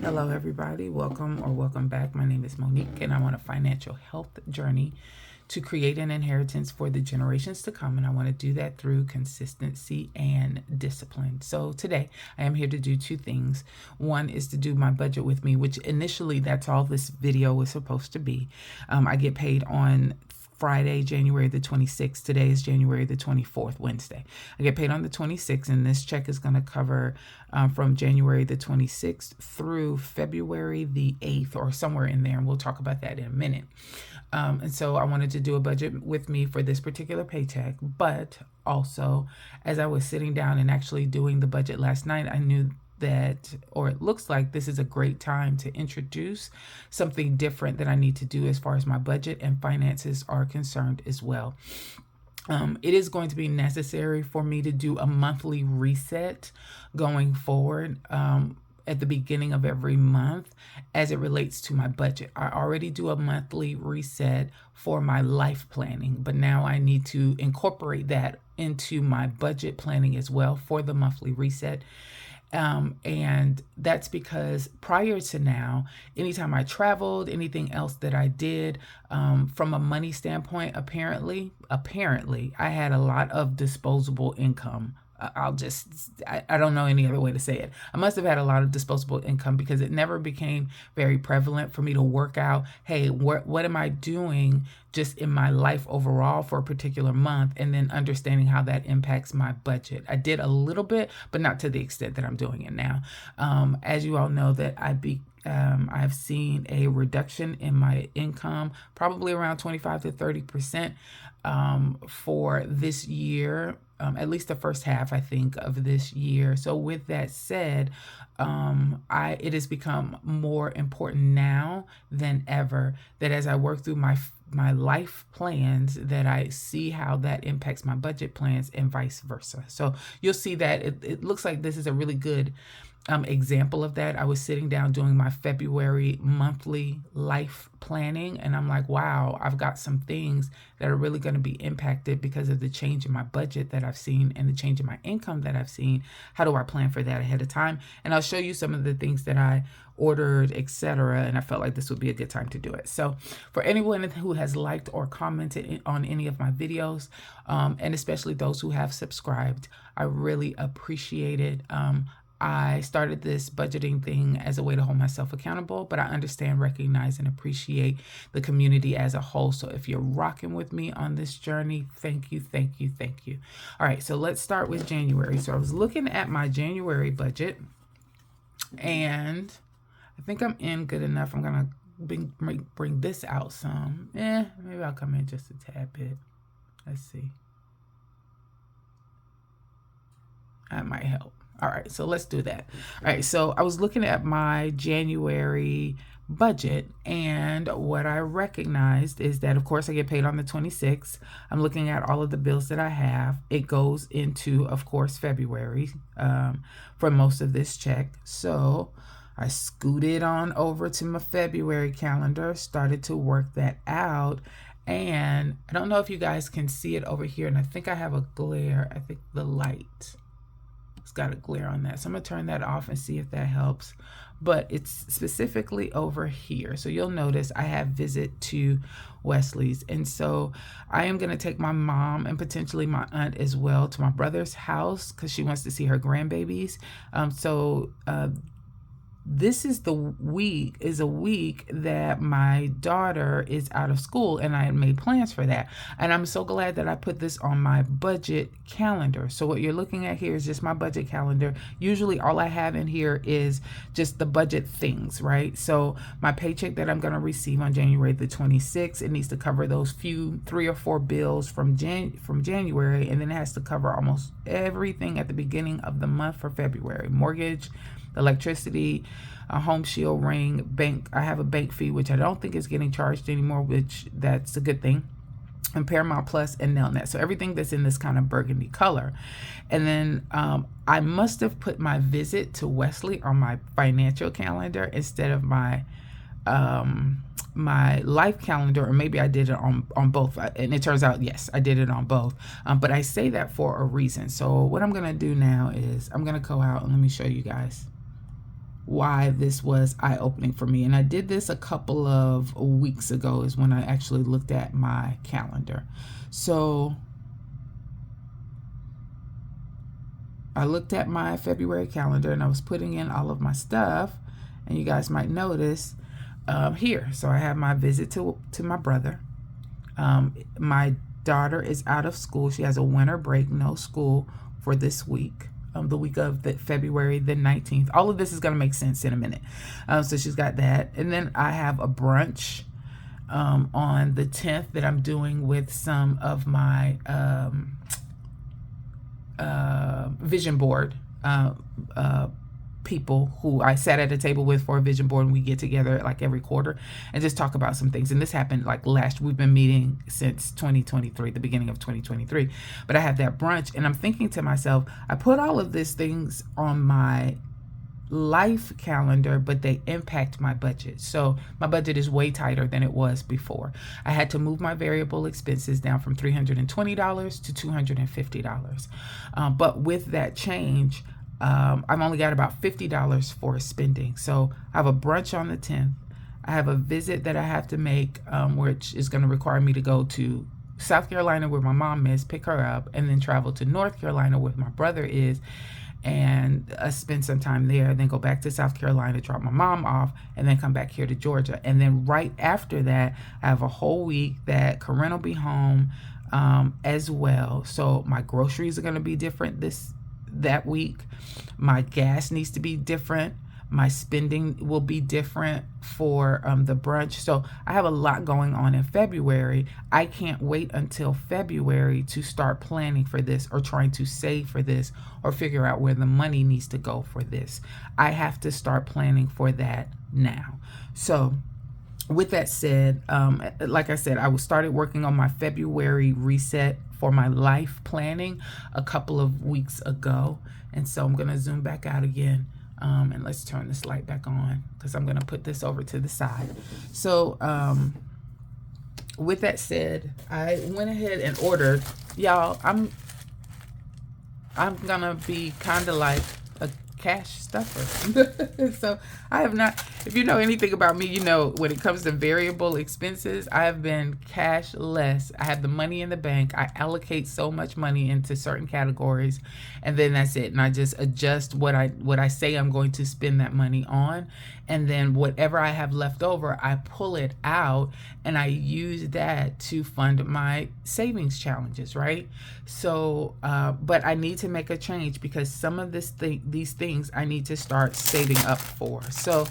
Hello, everybody. Welcome back. My name is Monique, and I'm on a financial health journey to create an inheritance for the generations to come. And I want to do that through consistency and discipline. So today I am here to do two things. One is to do my budget with me, which initially that's all this video was supposed to be. I get paid on Friday, January the 26th. Today is January the 24th, Wednesday. I get paid on the 26th, and this check is going to cover from January the 26th through February the 8th, or somewhere in there, and we'll talk about that in a minute. And so I wanted to do a budget with me for this particular paycheck, but also as I was sitting down and actually doing the budget last night, I knew that, or it looks like this is a great time to introduce something different that I need to do as far as my budget and finances are concerned as well. It is going to be necessary for me to do a monthly reset going forward at the beginning of every month as it relates to my budget. I already do a monthly reset for my life planning, but now I need to incorporate that into my budget planning as well for the monthly reset. And that's because prior to now, anytime I traveled, anything else that I did, from a money standpoint, apparently, I had a lot of disposable income. I don't know any other way to say it. I must have had a lot of disposable income because it never became very prevalent for me to work out, hey, what am I doing just in my life overall for a particular month, and then understanding how that impacts my budget. I did a little bit, but not to the extent that I'm doing it now. As you all know, that I've seen a reduction in my income, probably around 25 to 30% for this year. At least the first half, I think, of this year. So with that said, it has become more important now than ever that as I work through my life plans, that I see how that impacts my budget plans and vice versa. So you'll see that it looks like this is a really good example of that. I was sitting down doing my February monthly life planning, and I'm like, wow, I've got some things that are really going to be impacted because of the change in my budget that I've seen and the change in my income that I've seen. How do I plan for that ahead of time? And I'll show you some of the things that I ordered, etc. And I felt like this would be a good time to do it. So for anyone who has liked or commented on any of my videos, and especially those who have subscribed, I really appreciate it. I started this budgeting thing as a way to hold myself accountable, but I understand, recognize, and appreciate the community as a whole. So if you're rocking with me on this journey, thank you, thank you, thank you. All right, so let's start with January. So I was looking at my January budget, and I think I'm in good enough. I'm going to bring this out some. Maybe I'll come in just a tad bit. Let's see. That might help. All right, so let's do that. All right, so I was looking at my January budget, and what I recognized is that, of course, I get paid on the 26th. I'm looking at all of the bills that I have. It goes into, of course, February for most of this check. So I scooted on over to my February calendar, started to work that out. And I don't know if you guys can see it over here, and I think I have a glare. I think the light, it's got a glare on that. So I'm going to turn that off and see if that helps. But it's specifically over here. So you'll notice I have visit to Wesley's. And so I am going to take my mom and potentially my aunt as well to my brother's house because she wants to see her grandbabies. This is a week that my daughter is out of school, and I had made plans for that. And I'm so glad that I put this on my budget calendar. So what you're looking at here is just my budget calendar. Usually all I have in here is just the budget things, right? So my paycheck that I'm going to receive on January the 26th, it needs to cover those 3 or 4 bills from January, and then it has to cover almost everything at the beginning of the month for February. Mortgage, electricity, a home shield, ring, bank. I have a bank fee, which I don't think is getting charged anymore, which that's a good thing. And Paramount Plus and Nelnet. So everything that's in this kind of burgundy color. And then I must have put my visit to Wesley on my financial calendar instead of my my life calendar, or maybe I did it on both. And it turns out, yes, I did it on both. But I say that for a reason. So what I'm going to do now is I'm going to go out and let me show you guys. why this was eye-opening for me. And I did this a couple of weeks ago is when I actually looked at my calendar. So I looked at my February calendar and I was putting in all of my stuff, and you guys might notice here. So I have my visit to my brother. My daughter is out of school. She has a winter break, no school for this week. The week of February the 19th. All of this is going to make sense in a minute. So she's got that. And then I have a brunch on the 10th that I'm doing with some of my vision board people who I sat at a table with for a vision board, and we get together like every quarter and just talk about some things. And this happened like we've been meeting since 2023, the beginning of 2023. But I have that brunch, and I'm thinking to myself, I put all of these things on my life calendar, but they impact my budget. So my budget is way tighter than it was before. I had to move my variable expenses down from $320 to $250. But with that change, I've only got about $50 for spending. So I have a brunch on the 10th. I have a visit that I have to make, which is going to require me to go to South Carolina where my mom is, pick her up, and then travel to North Carolina where my brother is, and spend some time there, then go back to South Carolina, drop my mom off, and then come back here to Georgia. And then right after that, I have a whole week that Corinne will be home as well. So my groceries are going to be different that week. My gas needs to be different. My spending will be different for the brunch. So I have a lot going on in February. I can't wait until February to start planning for this, or trying to save for this, or figure out where the money needs to go for this. I have to start planning for that now. So with that said, like I said, I started working on my February reset for my life planning a couple of weeks ago. And so I'm going to zoom back out again. And let's turn this light back on, because I'm going to put this over to the side. So with that said, I went ahead and ordered, y'all, I'm going to be kind of like a cash stuffer. So I have not, if you know anything about me, you know when it comes to variable expenses, I have been cashless. I have the money in the bank. I allocate so much money into certain categories, and then that's it. And I just adjust what I say I'm going to spend that money on, and then whatever I have left over, I pull it out and I use that to fund my savings challenges, right? So but I need to make a change, because some of these things I need to start saving up for. So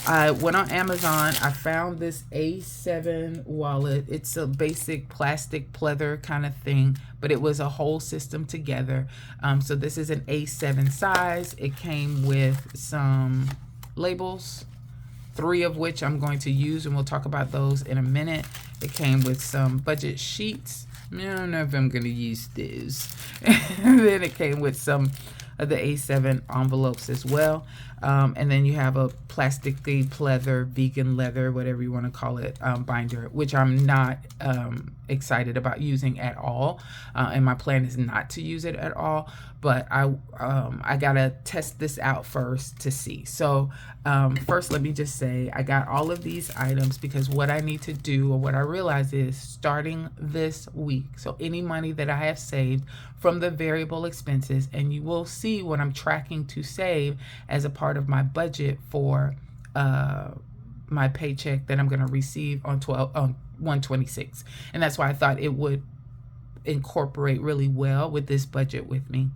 I went on Amazon. I found this A7 wallet. It's a basic plastic pleather kind of thing, but it was a whole system together. So this is an A7 size. It came with some labels, 3 of which I'm going to use, and we'll talk about those in a minute. It came with some budget sheets. I don't know if I'm going to use those. And then it came with some of the A7 envelopes as well. And then you have a plasticky pleather, vegan leather, whatever you want to call it, binder, which I'm not excited about using at all. And my plan is not to use it at all. But I gotta test this out first to see. So first, let me just say I got all of these items because what I need to do, or what I realize, is starting this week. So any money that I have saved from the variable expenses, and you will see what I'm tracking to save as a part of my budget for my paycheck that I'm going to receive on 1/26. And that's why I thought it would incorporate really well with this budget with me.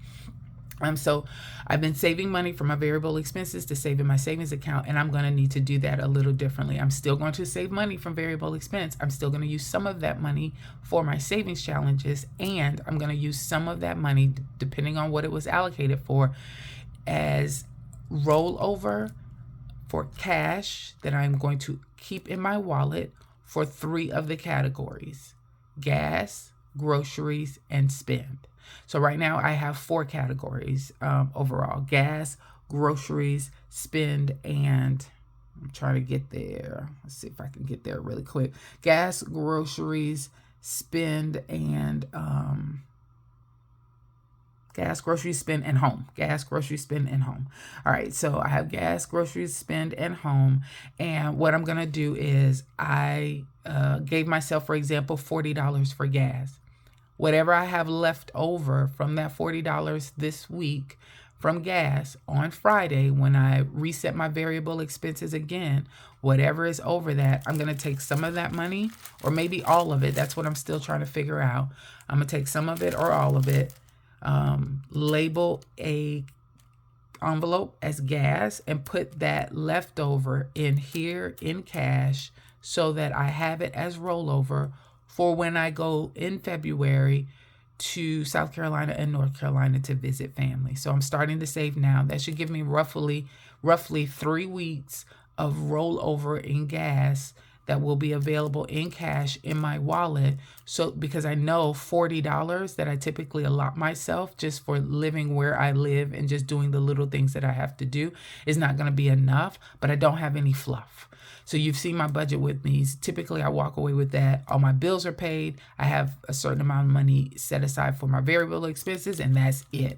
So I've been saving money from my variable expenses to save in my savings account, and I'm going to need to do that a little differently. I'm still going to save money from variable expense. I'm still going to use some of that money for my savings challenges, and I'm going to use some of that money, depending on what it was allocated for, as rollover for cash that I'm going to keep in my wallet for 3 of the categories: gas, groceries, and spend. So right now I have 4 categories overall: gas, groceries, spend, and I'm trying to get there. Let's see if I can get there really quick. Gas, groceries, spend, and gas, groceries, spend, and home. Gas, groceries, spend, and home. All right, so I have gas, groceries, spend, and home. And what I'm going to do is I gave myself, for example, $40 for gas. Whatever I have left over from that $40 this week from gas on Friday, when I reset my variable expenses again, whatever is over that, I'm going to take some of that money or maybe all of it. That's what I'm still trying to figure out. I'm going to take some of it or all of it, label a envelope as gas and put that leftover in here in cash so that I have it as rollover for when I go in February to South Carolina and North Carolina to visit family. So I'm starting to save now. That should give me roughly 3 weeks of rollover in gas that will be available in cash in my wallet. So because I know $40 that I typically allot myself just for living where I live and just doing the little things that I have to do is not going to be enough, but I don't have any fluff. So you've seen my budget with me. Typically, I walk away with that. All my bills are paid. I have a certain amount of money set aside for my variable expenses, and that's it.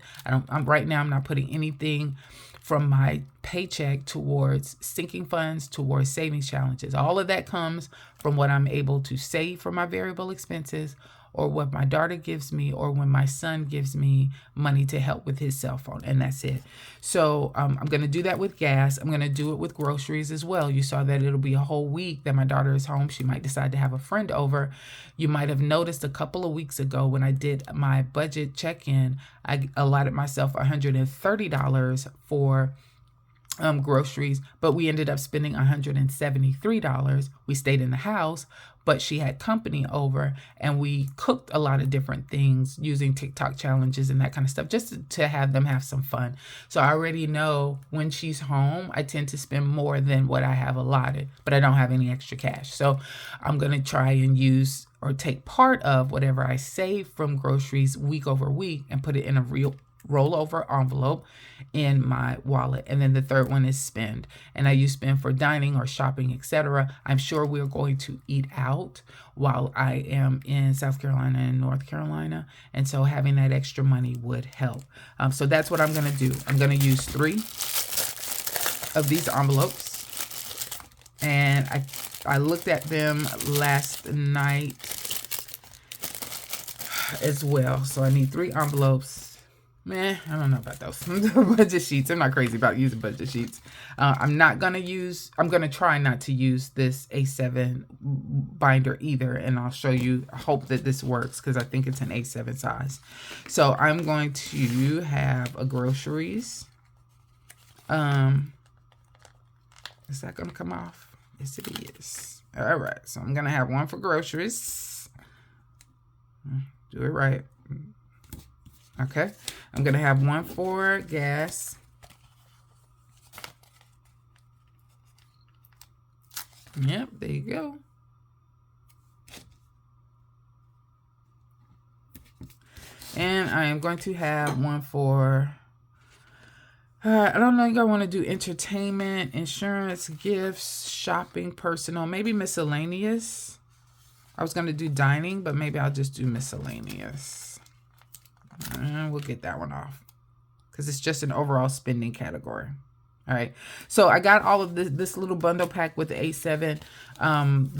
Right now, I'm not putting anything from my paycheck towards sinking funds, towards savings challenges. All of that comes from what I'm able to save for my variable expenses, or what my daughter gives me, or when my son gives me money to help with his cell phone, and that's it. So I'm going to do that with gas. I'm going to do it with groceries as well. You saw that it'll be a whole week that my daughter is home. She might decide to have a friend over. You might have noticed a couple of weeks ago when I did my budget check-in, I allotted myself $130 for groceries, but we ended up spending $173. We stayed in the house, but she had company over and we cooked a lot of different things using TikTok challenges and that kind of stuff, just to have them have some fun. So I already know when she's home, I tend to spend more than what I have allotted, but I don't have any extra cash. So I'm going to try and use or take part of whatever I save from groceries week over week and put it in a real rollover envelope in my wallet. And then the third one is spend. And I use spend for dining or shopping, etc. I'm sure we're going to eat out while I am in South Carolina and North Carolina. And so having that extra money would help. So that's what I'm going to do. I'm going to use 3 of these envelopes. And I looked at them last night as well. So I need 3 envelopes. I don't know about those budget sheets. I'm not crazy about using budget sheets. I'm going to try not to use this A7 binder either. And I'll show you, I hope that this works because I think it's an A7 size. So I'm going to have a groceries. Is that going to come off? Yes, it is. All right. So I'm going to have one for groceries. Do it right. Okay, I'm going to have one for gas. Yep, there you go. And I am going to have one for, I don't know, you guys want to do entertainment, insurance, gifts, shopping, personal, maybe miscellaneous. I was going to do dining, but maybe I'll just do miscellaneous. And we'll get that one off because it's just an overall spending category. All right. So I got all of this little bundle pack with the A7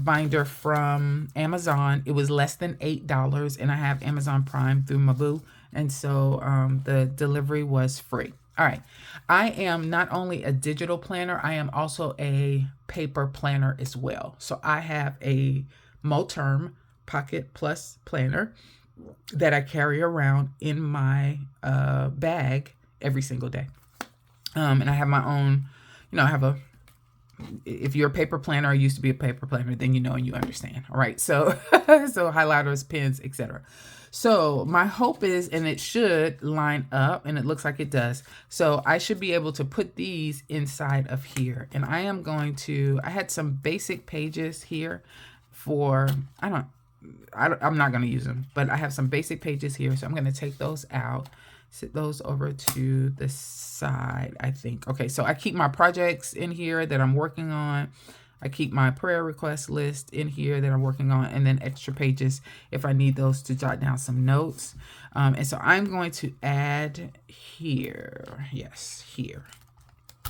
binder from Amazon. It was less than $8 and I have Amazon Prime through my boo. And so the delivery was free. All right. I am not only a digital planner, I am also a paper planner as well. So I have a Moterm Pocket Plus planner that I carry around in my bag every single day. And I have my own, if you're a paper planner or used to be a paper planner, then you know and you understand. All right. So, so highlighters, pens, etc. So my hope is, and it should line up, and it looks like it does. So I should be able to put these inside of here. And I am going to, I had some basic pages here for, I'm not going to use them, but I have some basic pages here. So I'm going to take those out, sit those over to the side, I think. Okay, so I keep my projects in here that I'm working on. I keep my prayer request list in here that I'm working on, and then extra pages if I need those to jot down some notes. And so I'm going to add here. Yes, here.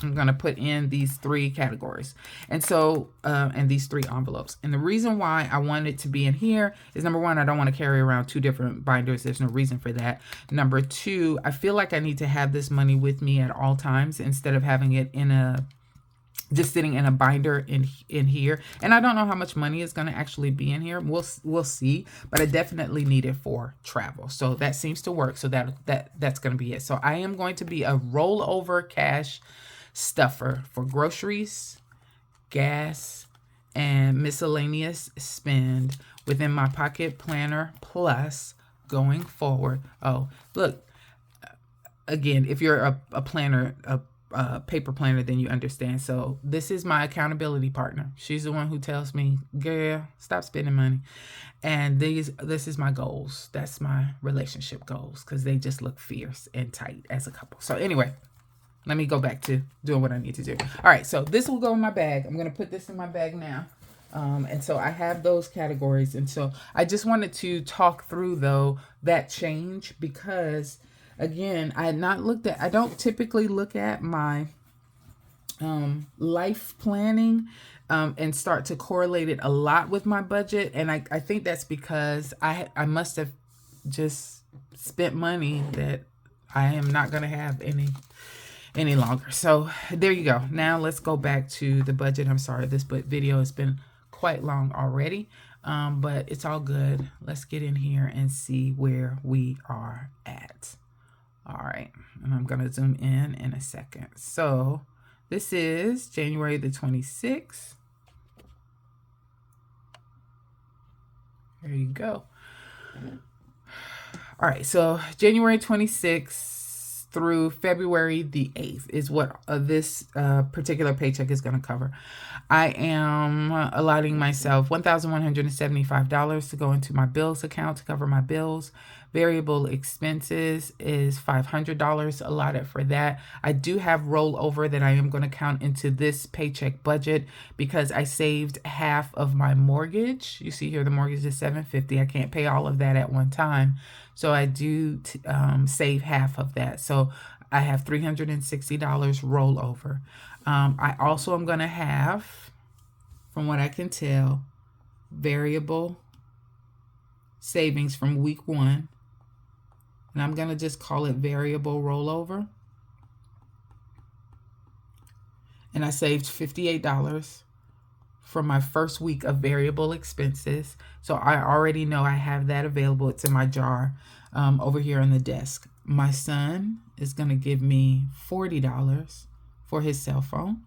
I'm going to put in these 3 categories. And so, and these 3 envelopes. And the reason why I want it to be in here is, number 1, I don't want to carry around 2 different binders. There's no reason for that. Number 2, I feel like I need to have this money with me at all times instead of having it in a, just sitting in a binder in here. And I don't know how much money is going to actually be in here. We'll see, but I definitely need it for travel. So that seems to work. So that's going to be it. So I am going to be a rollover cash stuffer for groceries, gas, and miscellaneous spend within my pocket planner plus going forward. Oh, look, again, if you're a planner, a paper planner, then you understand. So this is my accountability partner. She's the one who tells me, girl, stop spending money. And this is my goals. That's my relationship goals, because they just look fierce and tight as a couple. So anyway, let me go back to doing what I need to do. All right, so this will go in my bag. I'm going to put this in my bag now. And so I have those categories. And so I just wanted to talk through, though, that change, because, again, I don't typically look at my life planning and start to correlate it a lot with my budget. And I think that's because I must have just spent money that I am not going to have any longer. So there you go. Now let's go back to the budget. I'm sorry, this video has been quite long already, but it's all good. Let's get in here and see where we are at. All right, and I'm gonna zoom in a second. So this is January the 26th. There you go. All right, so January 26th through February the 8th is what this particular paycheck is going to cover. I am allotting myself $1,175 to go into my bills account to cover my bills. Variable expenses is $500 allotted for that. I do have rollover that I am going to count into this paycheck budget because I saved half of my mortgage. You see here the mortgage is $750. I can't pay all of that at one time. So I do save half of that. So I have $360 rollover. I also am going to have, from what I can tell, variable savings from week 1. And I'm going to just call it variable rollover. And I saved $58 from my first week of variable expenses. So I already know I have that available. It's in my jar over here on the desk. My son is going to give me $40 for his cell phone.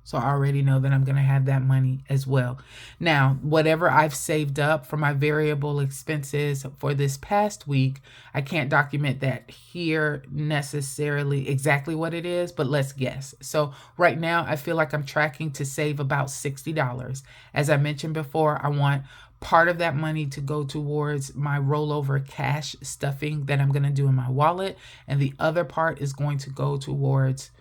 So I already know that I'm going to have that money as well. Now, whatever I've saved up for my variable expenses for this past week, I can't document that here necessarily exactly what it is, but let's guess. So right now, I feel like I'm tracking to save about $60. As I mentioned before, I want part of that money to go towards my rollover cash stuffing that I'm going to do in my wallet. And the other part is going to go towards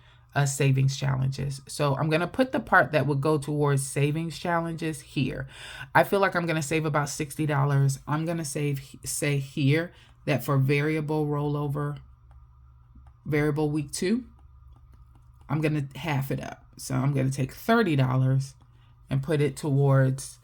savings challenges. So I'm going to put the part that would go towards savings challenges here. I feel like I'm going to save about $60. I'm going to say here that for variable rollover, variable week 2, I'm going to half it up. So I'm going to take $30 and put it towards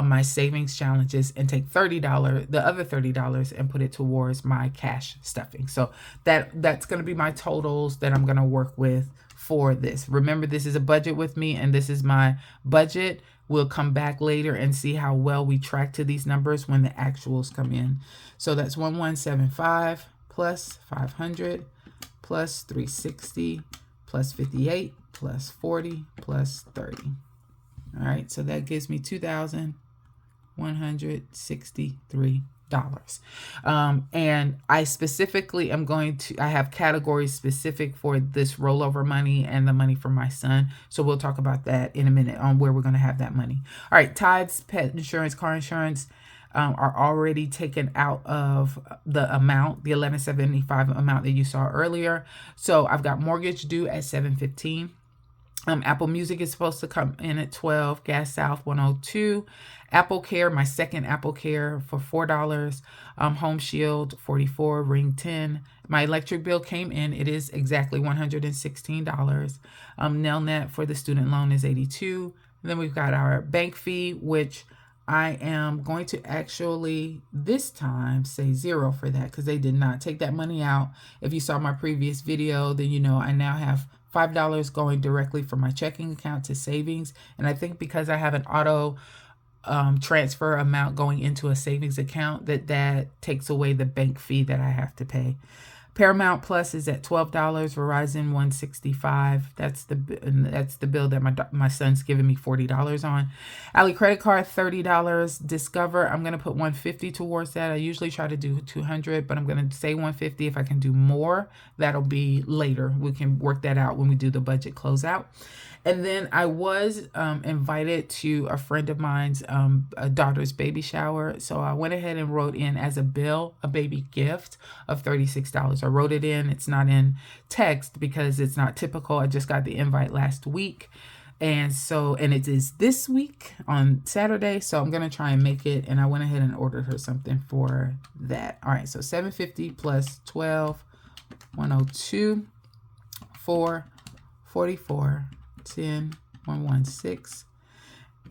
my savings challenges, and take $30, the other $30, and put it towards my cash stuffing. So that's going to be my totals that I'm going to work with for this. Remember, this is a budget with me, and this is my budget. We'll come back later and see how well we track to these numbers when the actuals come in. So that's 1175 plus 500 plus 360 plus 58 plus 40 plus 30. All right, so that gives me $2,163. And I specifically am I have categories specific for this rollover money and the money for my son. So we'll talk about that in a minute on where we're going to have that money. All right, tithes, pet insurance, car insurance are already taken out of the amount, the $1,175 amount that you saw earlier. So I've got mortgage due at $715. Apple Music is supposed to come in at $12. Gas South 102. Apple Care, my second Apple Care for $4. Home Shield 44. Ring 10. My electric bill came in. It is exactly $116. Nelnet for the student loan is $82. And then we've got our bank fee, which I am going to actually this time say 0 for that because they did not take that money out. If you saw my previous video, then you know I now have $5 going directly from my checking account to savings. And I think because I have an auto transfer amount going into a savings account, that takes away the bank fee that I have to pay. Paramount Plus is at $12. Verizon $165. That's the bill that my son's giving me $40 on. Ally credit card $30. Discover, I'm gonna put $150 towards that. I usually try to do $200, but I'm gonna say $150. If I can do more, that'll be later. We can work that out when we do the budget closeout. And then I was invited to a friend of mine's daughter's baby shower. So I went ahead and wrote in as a bill, a baby gift of $36. I wrote it in. It's not in text because it's not typical. I just got the invite last week. And it is this week on Saturday. So I'm going to try and make it. And I went ahead and ordered her something for that. All right. So $750 plus 12, 102, 4, 44, 10, 116,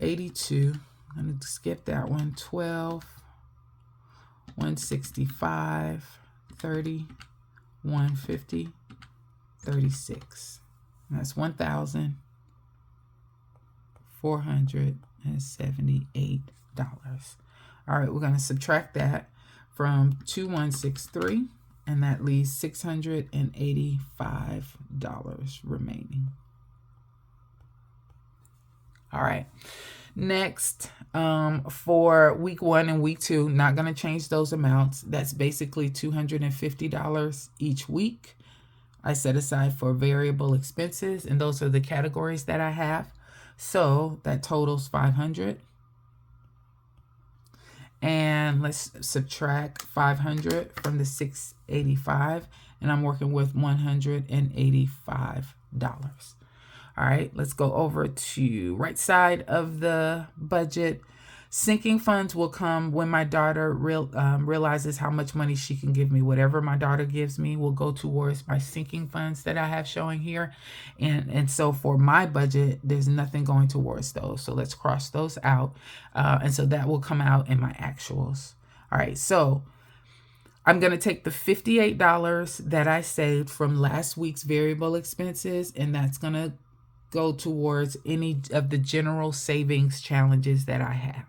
82. I'm going to skip that one. 12, 165, 30, 150, 36. And that's $1,478. All right, we're going to subtract that from 2163, and that leaves $685 remaining. All right. Next, for week 1 and week 2, not going to change those amounts. That's basically $250 each week. I set aside for variable expenses, and those are the categories that I have. So that totals $500. And let's subtract $500 from the $685, and I'm working with $185. All right, let's go over to right side of the budget. Sinking funds will come when my daughter realizes how much money she can give me. Whatever my daughter gives me will go towards my sinking funds that I have showing here. And so for my budget, there's nothing going towards those. So let's cross those out. And so that will come out in my actuals. All right, so I'm going to take the $58 that I saved from last week's variable expenses, and that's going to go towards any of the general savings challenges that I have.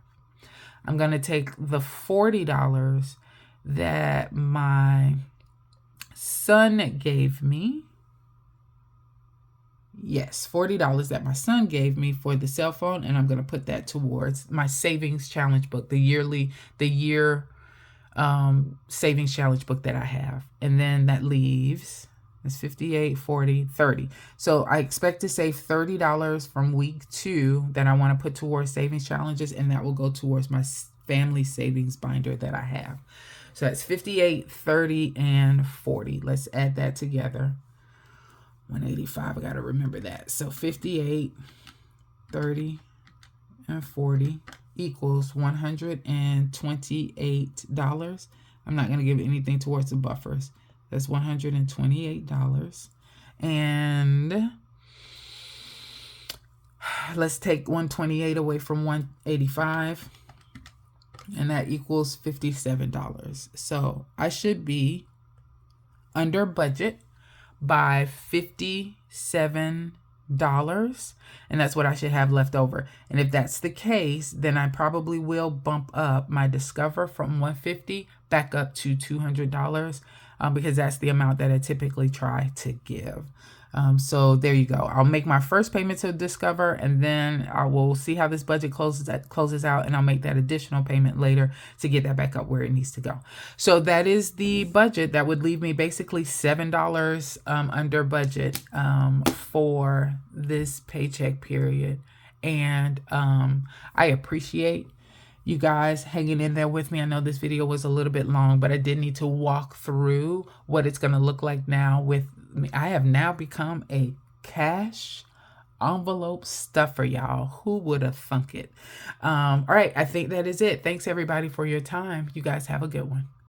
I'm going to take the $40 that my son gave me. Yes, $40 that my son gave me for the cell phone, and I'm going to put that towards my savings challenge book, the year savings challenge book that I have. And then that leaves, it's 58, 40, 30. So I expect to save $30 from week 2 that I want to put towards savings challenges, and that will go towards my family savings binder that I have. So that's 58, 30, and 40. Let's add that together. 185, I got to remember that. So 58, 30, and 40 equals $128. I'm not going to give anything towards the buffers. That's $128. And let's take 128 away from 185. And that equals $57. So I should be under budget by $57. And that's what I should have left over. And if that's the case, then I probably will bump up my Discover from $150 back up to $200. Because that's the amount that I typically try to give. So there you go. I'll make my first payment to Discover, and then I will see how this budget closes out, and I'll make that additional payment later to get that back up where it needs to go. So that is the budget. That would leave me basically $7 under budget for this paycheck period. And I appreciate you guys hanging in there with me. I know this video was a little bit long, but I did need to walk through what it's going to look like now with me. I have now become a cash envelope stuffer, y'all. Who would have thunk it? All right, I think that is it. Thanks everybody for your time. You guys have a good one.